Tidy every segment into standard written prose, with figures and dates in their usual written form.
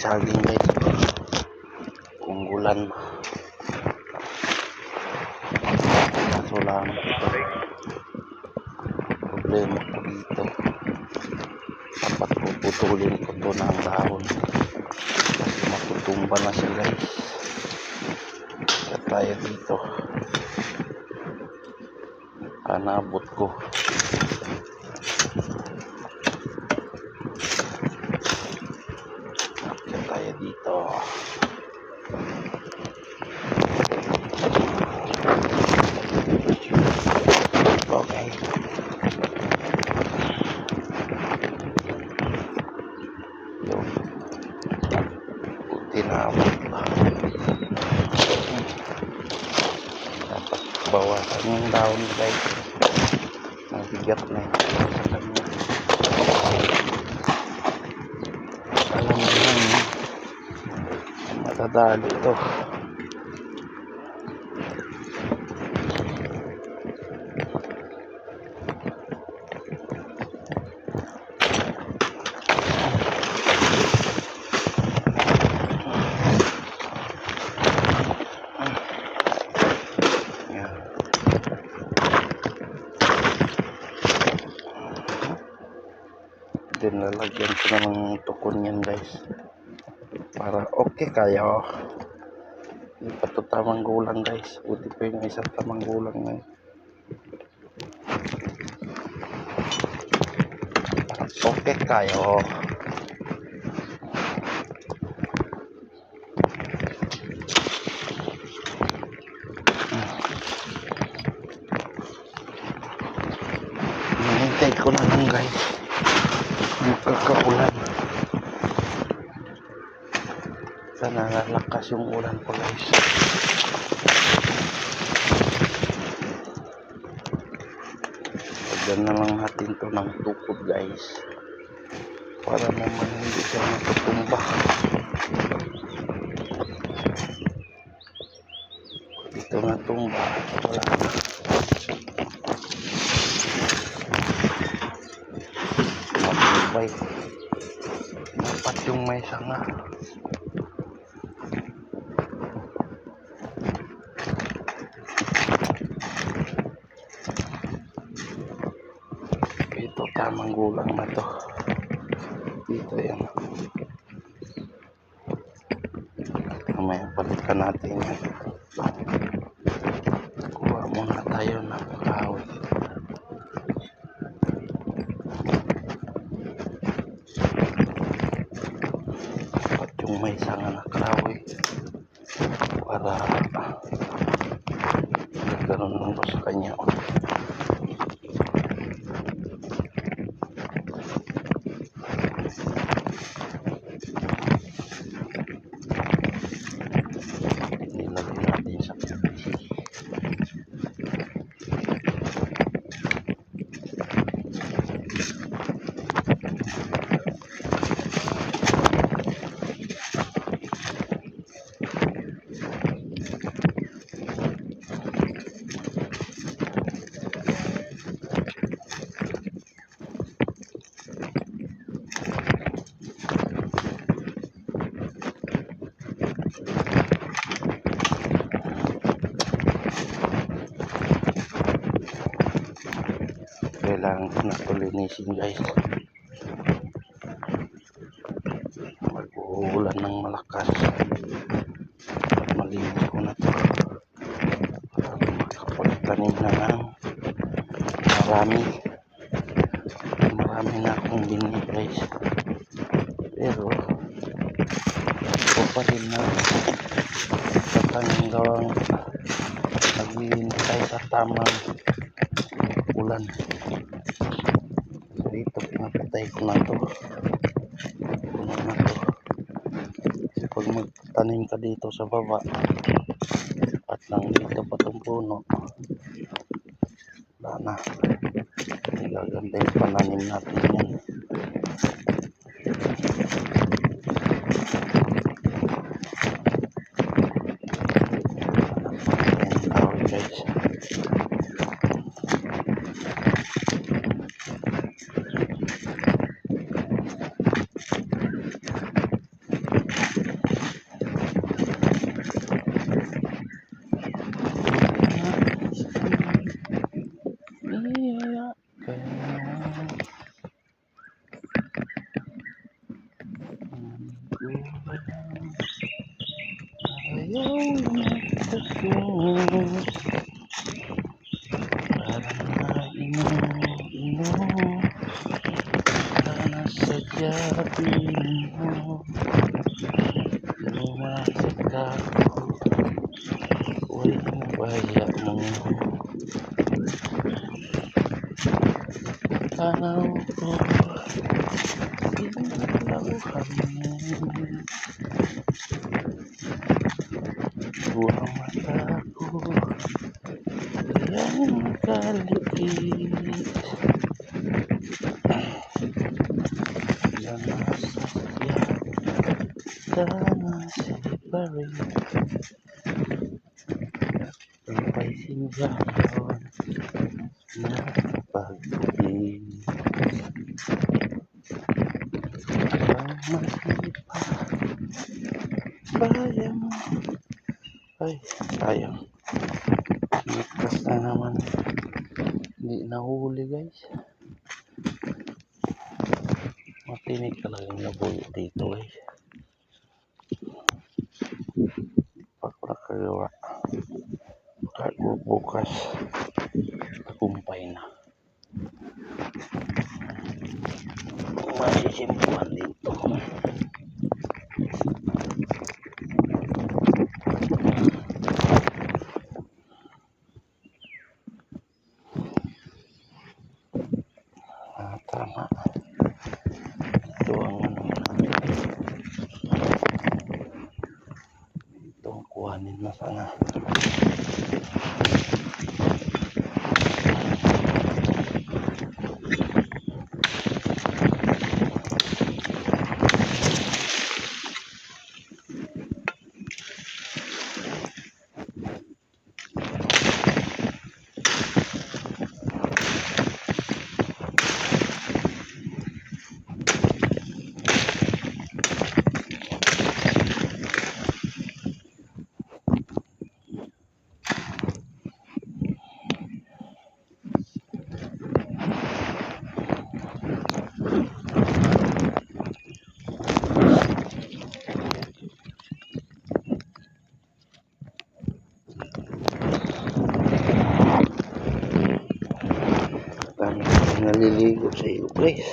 saging guys. Unggulan. Kaso lang ito. Problema ko dito. Dapat puputulin ko to ng dahon. Kasi matutumba na siya guys. Kaya tayo dito. Anabot ko. Kaya tayo dito. Okay. Yung tinabot ba? Dapat bawasan yung daon guys. Nabigat na yun sa kanya. Alam mo lang matadali ito. Then lalagyan ko na ng tukon yan guys para okay kayo. Hindi pa ito tamang gulang guys, buti pa yung isang tamang gulang na yun. Para okay kayo. Hinihintay ko na lang guys magkakaulan. Sana lalakas yung ulan pa guys. Lagyan na lang natin to ng tukod guys para naman hindi siya matutumba. Dito na tumba, wala na. Matibay. Dapat yung may sanga. Ito tamang gulang na to. Dito yan. Mamaya balikan natin yan. Kuha muna tayo ng kahoy. Dapat yung may sanga na kahoy para gano'n lang ko sa kanya. Nilagay natin sa PVC. Kailangan ko na ito linisin guys. Mag-uulan ng malakas at malinis ko na ito para makapagtanim na ng marami na akong binili guys. Pero ito pa rin na tatanging gawang naghihintay sa tamang ulan. So dito pinapatay ko na to. Puno na to. Kasi pag magtanim ka dito sa baba at lang dito pa itong puno, wala na. Gaganda yung pananim natin yan. Ayan tawag guys. Ayaw magtago, parang nainom-inom ka na sa jatin mo. Lumasag ako, walang baya mo. Tanaw ko, pinaglaruhan mo. Buwang mata ko, kayang nakalikit. Yan nasasya, sana separate. Sabay sinjayon na pag-ibig. Ang masipa, bayang. Ay, sayang. Ligtas na naman. Hindi nahuli guys. Matinig talaga yung labuyo dito guys. Pag nakagawa, bukas, tagumpay na. Masisimpuhan dito. Tama. Ito ang ano natin. Ito ang kuhanin na sana. Naliligo sa iyo guys.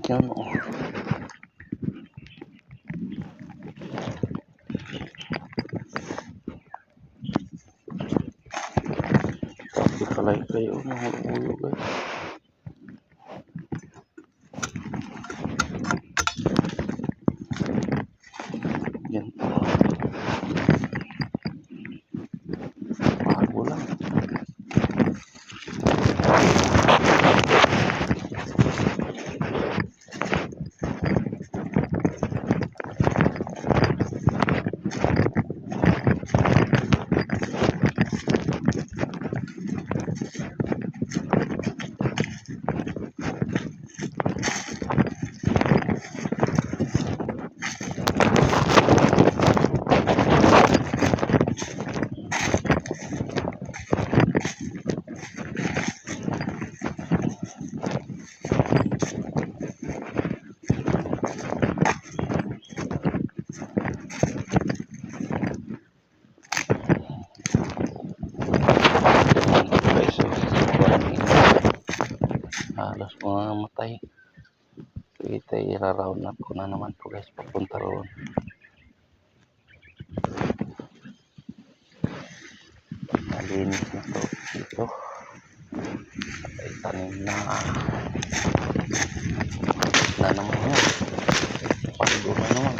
Diyan o. Tapi kalay kayo mga ulo guys. Yan po. Bago lang. Halos mga matay. Ito ira-round up ko na naman po guys papunta roon. Malinis na to dito. Ay tanim na. Na naman yun. Pagdo na naman.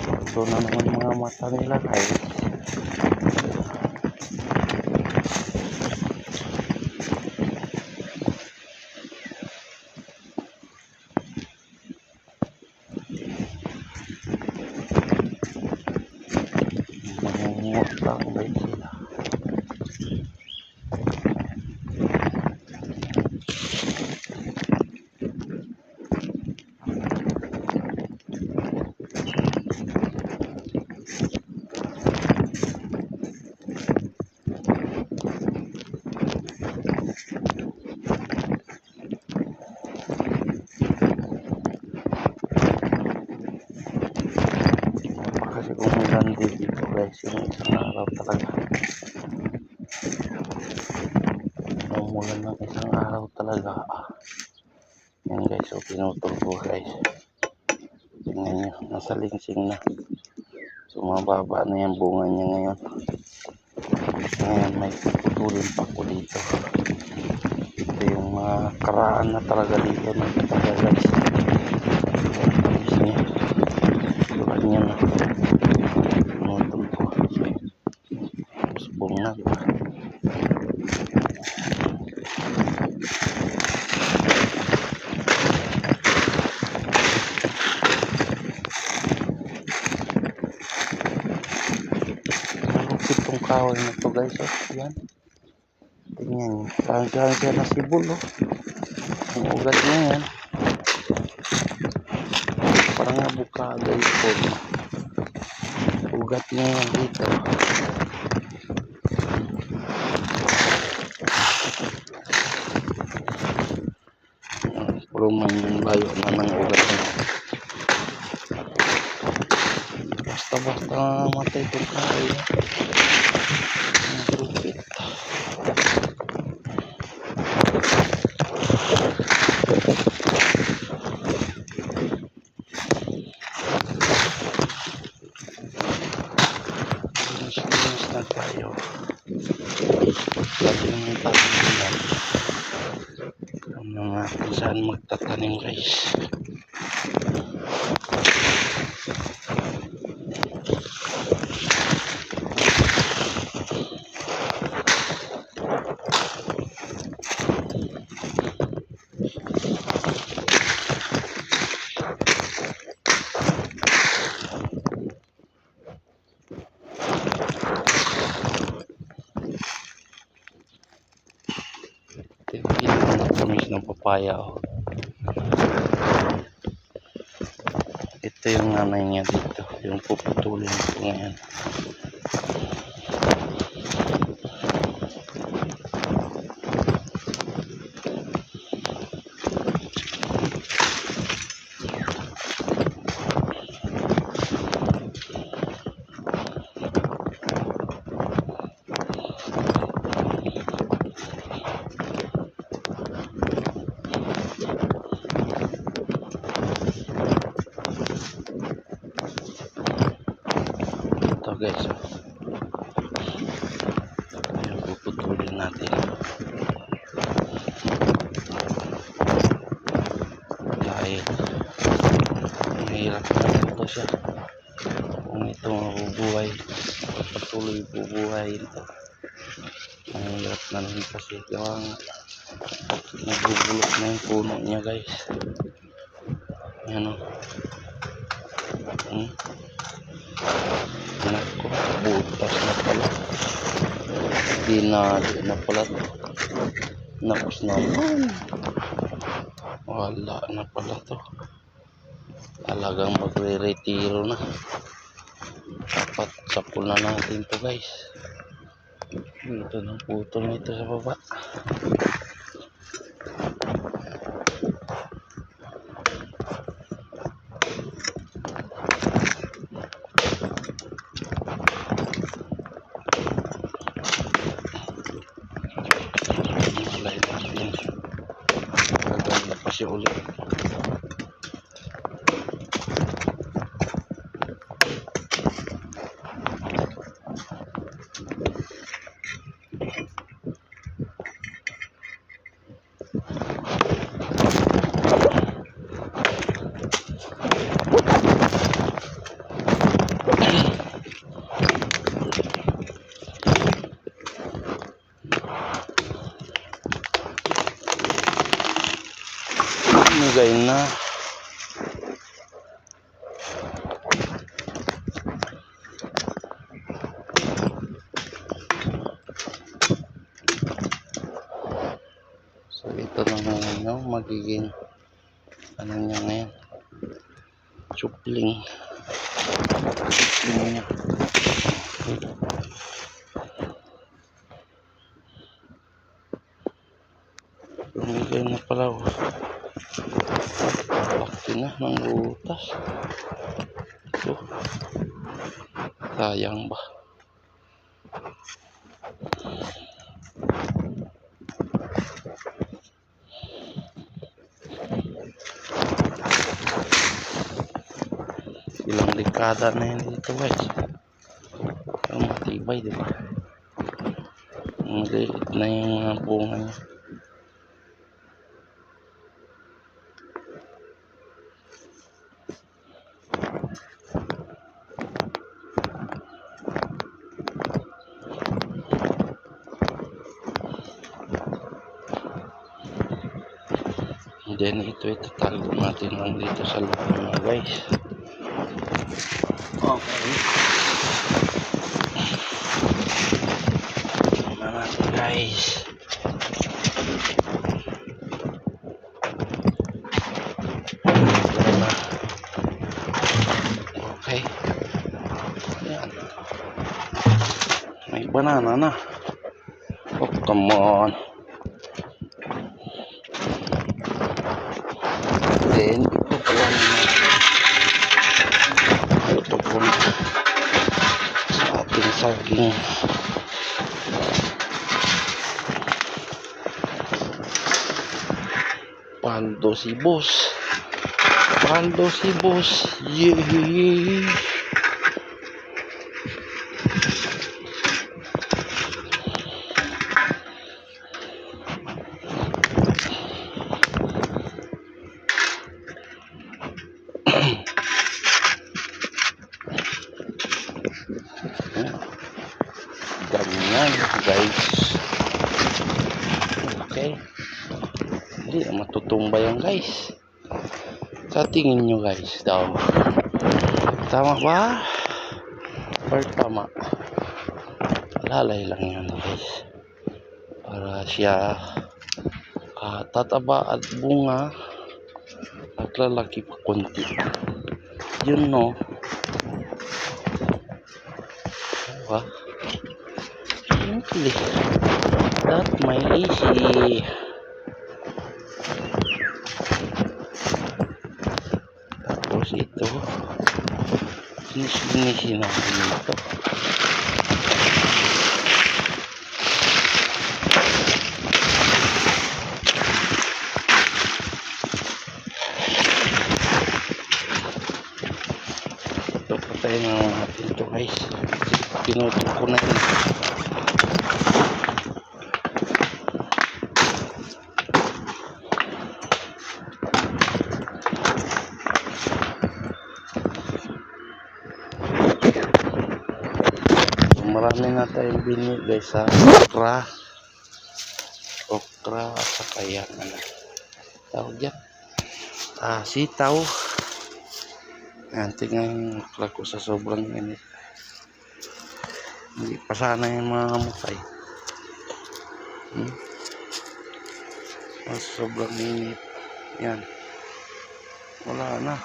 Pagdo na naman mga mata nila guys. Mangungutang guys sila. Kasi umulan dito guys yung isang araw talaga. Umulan ng isang araw talaga. Yan guys, so pinutol ko guys. Tingnan nyo, nasa lingsing na. So mababa na yung bunga niya ngayon. Ngayon may puputulin pa ko dito. Ito yung mga karaan na talaga dito ng talaga guys. Tamis niya. Tulad niya na. Pinutol ko. Subong na diba? Itong kahoy na to guys, oh. Yan. Tingnan nyo. Saan siya nasibol, oh. Ang ugat niya yan. Parang abukado ito. Ugat niya yan dito. Puro man yung layo na ng ugat niya. Basta-basta matay itong kahoy. Lupit. Linis na tayo. Lagi yung tanim yan. Alam na natin saan magtatanim guys. Ng papaya, oh. Ito yung nanay niya dito, yung puputulin ko ngayon. Guys, yung puputulin natin dahil mahirap na ito siya kung ito mabubuhay patuloy bubuhayin ito. Mahirap na rin kasi gawang nabubulok na yung puno niya guys. Yan o. Nako, butas na pala. Dinali na pala. Nakus naman. Wala na pala to. Talagang magre-retiro na. Dapat sapul na natin to guys. Ito ng putol nito sa baba. siya ulit. Migay na. So ito na ngayon yung magiging ano niya ngayon, supling niya. Lumigay na pala. Laki na ng butas. So, sayang ba? Ilang dekada na yan dito guys. Ang matibay, diba? Maliit na yung mga bunga niya. Then ito itatago natin lang dito sa loob mga guys. Okay. Ito na natin guys. Ito na. Okay. Ayan. May banana na. Oh, come on. Then, ito pala naman. Ito po na sa ating saging. Paldo si boss. Paldo si boss. Yay! Ganyan guys. Okay. Hindi na matutumba yan guys. Sa tingin nyo guys daw, tama ba? Or tama? Lalay lang yan guys. Para siya tataba at bunga at lalaki pa konti. Yun no. Diba? Simple. That may easy. Tapos ito, sinis-sinisin natin ito. Ito, patayin na natin ito guys. Pinutok ko na yun. Marami na tayong bini guys sa okra at saka yan tawag yan, sitaw. Ayan, tingnan yung okra ko sa sobrang init. Hindi pa sana yung mga mukay. Sobrang init. Yan, wala na.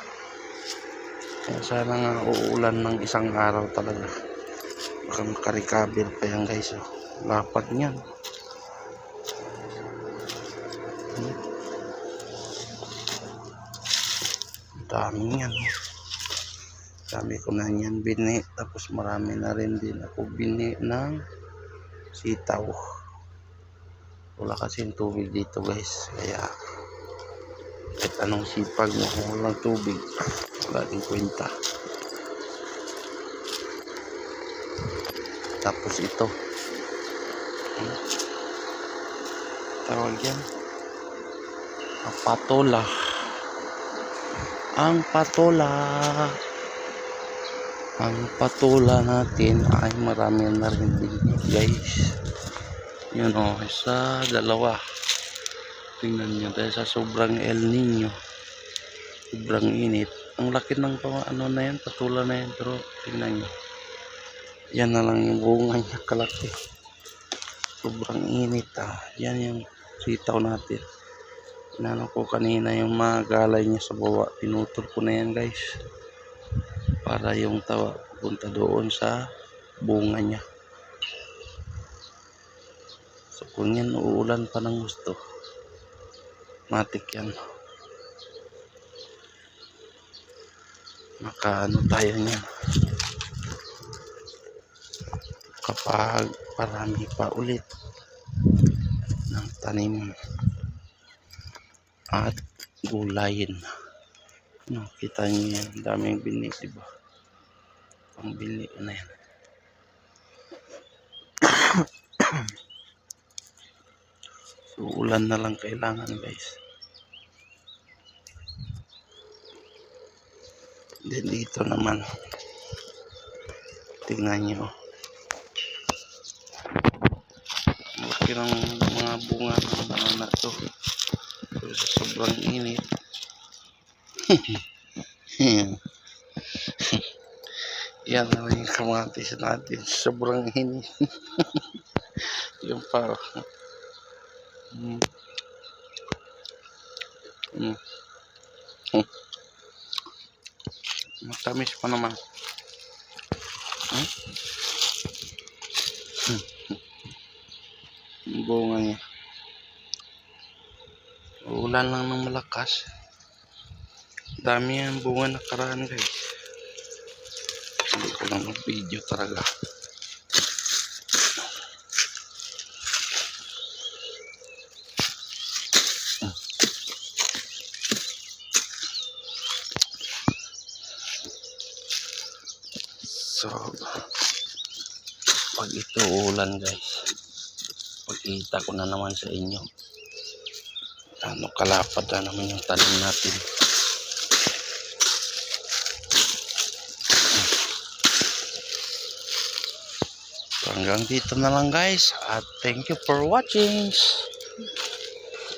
Kaya sana nga uulan ng isang araw talaga. Baka makarikabil pa yan guys. Lapad niyan. Dami yan. Dami ko na yan bini. Tapos marami na rin din ako bini ng sitaw. Wala kasi yung tubig dito guys. Kaya Kahit anong sipag mo kung walang tubig, wala din kwenta. Tapos ito, tawag yan, ang patola. Ang patola. Ang patola natin ay marami na rin din, guys. Yun o, isa, dalawa. Tingnan nyo, dahil sa sobrang El Nino, sobrang init. Ang laki ng ano na yan, patola na yan. Pero tingnan nyo, yan na lang yung bunga niya, kalaki. Sobrang init Yan yung sitaw natin. Inano ko kanina yung mga galay niya sa baba. Pinutol ko na yan, guys. Para yung tawa punta doon sa bunga niya. So kung yan uulan pa ng gusto, matik yan. Makaano tayo niyan kapag parami pa ulit ng tanim at gulayin. No, kita nyo yan, daming bini, diba? Ang bili na yan. So ulan na lang kailangan, guys. Then dito naman, tingnan nyo, laki ng mga bunga ng banana to. Pero sa sobrang init, yan na yung kamatis natin. Sobrang init. Yung pa. Matamis pa naman. Yung bunga niya. Ulan lang ng malakas. Dami yan bunga nakaraan, guys. Hindi ko lang mag-video talaga. So, pag ito ulan, guys, pagkita ko na naman sa inyo ano kalapad na naman yung tanim natin. So, hanggang dito na lang, guys, at thank you for watching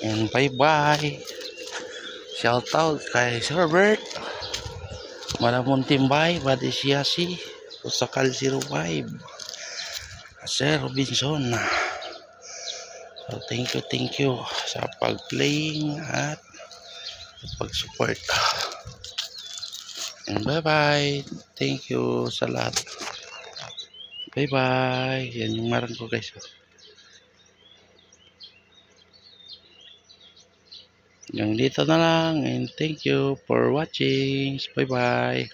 and bye bye. Shout out kay Sir Bert, Maramon Timbay, Badi Siasi, Usakal 05, Sir Robinson. So thank you sa pag-playing at pag-support. And bye bye. Thank you sa lahat. Bye bye. Yan yung marang ko, guys. Yung dito na lang, and thank you for watching. Bye bye.